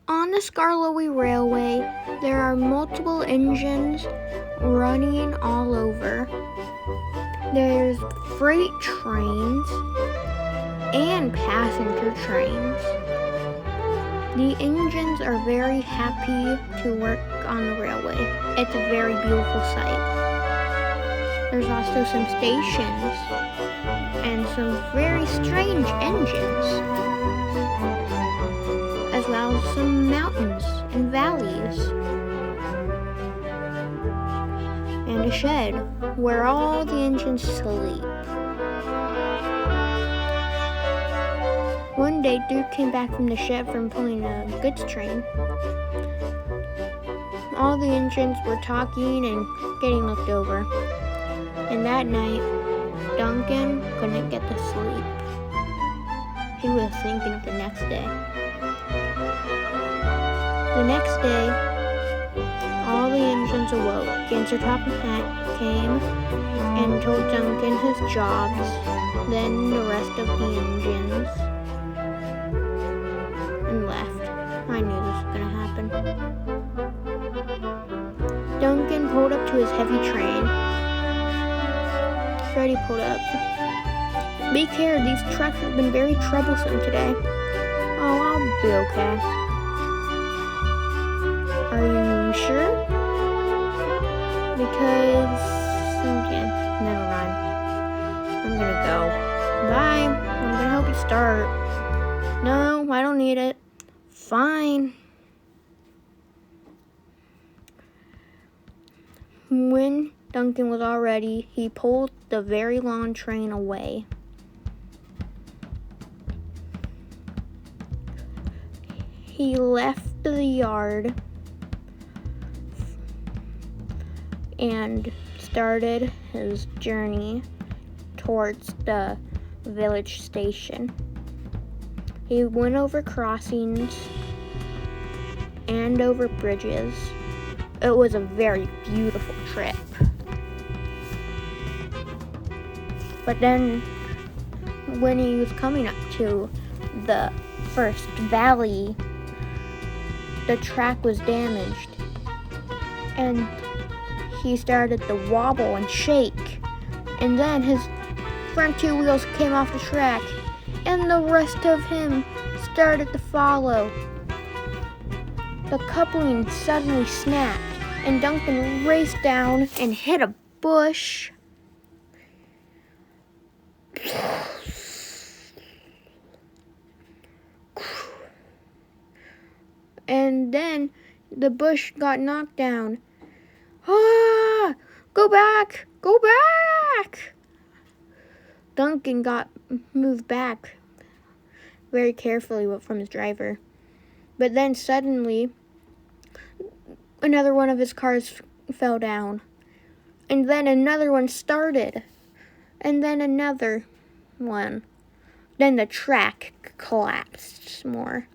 On the Skarloey Railway, there are multiple engines running all over. There's freight trains and passenger trains. The engines are very happy to work on the railway. It's a very beautiful sight. There's also some stations and some very strange engines, as well as some mountains and valleys, and a shed where all the engines sleep. One day, Duke came back from the shed from pulling a goods train. All the engines were talking and getting looked over. And that night, Duncan couldn't get to sleep. He was thinking of the next day. The next day, all the engines awoke, and Sir Topham Hatt came and told Duncan his jobs, then the rest of the engines, and left. I knew this was going to happen. Duncan pulled up to his heavy train. Freddie pulled up. Be careful, these trucks have been very troublesome today. Oh, I'll be okay. Are you sure? Because, yeah, never mind. I'm gonna go. Bye. I'm gonna help you start. No, I don't need it. Fine. When Duncan was all ready, he pulled the very long train away. He left the yard and started his journey towards the village station. He went over crossings and over bridges. It was a very beautiful trip. But then, when he was coming up to the first valley, the track was damaged, and he started to wobble and shake, and then his front two wheels came off the track, and the rest of him started to follow. The coupling suddenly snapped, and Duncan raced down and hit a bush. And then the bush got knocked down. Ah! Go back! Go back! Duncan got moved back very carefully from his driver. But then suddenly, another one of his cars fell down. And then another one started. And then another one. Then the track collapsed more.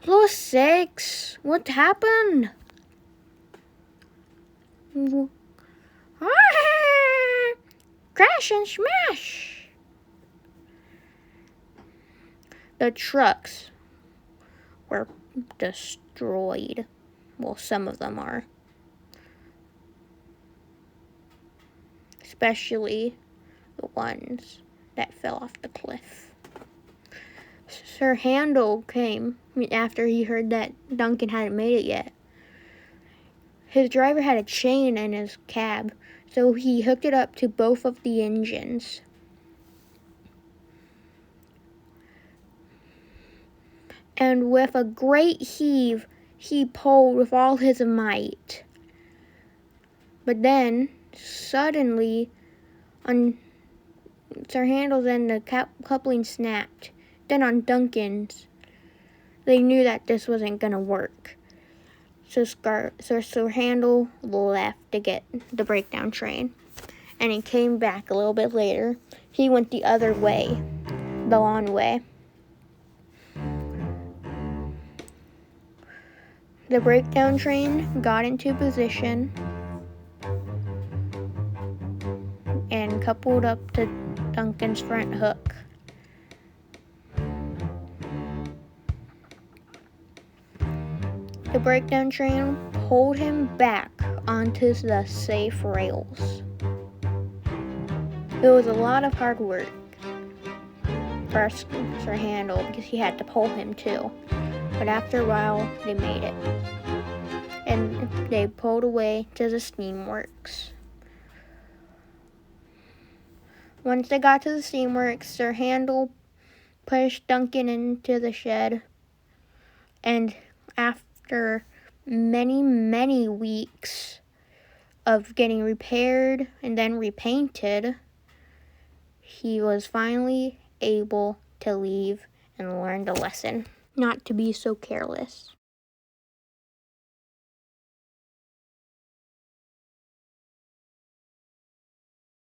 Low sakes! What happened? Crash and smash! The trucks were destroyed. Well, some of them are. Especially the ones that fell off the cliff. Sir Handel came after he heard that Duncan hadn't made it yet. His driver had a chain in his cab, so he hooked it up to both of the engines. And with a great heave, he pulled with all his might. But then, suddenly, on Sir Handel's end, the coupling snapped. Then on Duncan's, they knew that this wasn't going to work. So Sir Handel left to get the breakdown train. And he came back a little bit later. He went the other way, the long way. The breakdown train got into position and coupled up to Duncan's front hook. The breakdown train pulled him back onto the safe rails. It was a lot of hard work for Handel because he had to pull him too. But after a while, they made it. And they pulled away to the steamworks. Once they got to the steamworks, Sir Handel pushed Duncan into the shed. And after many, many weeks of getting repaired and then repainted, he was finally able to leave and learn the lesson not to be so careless.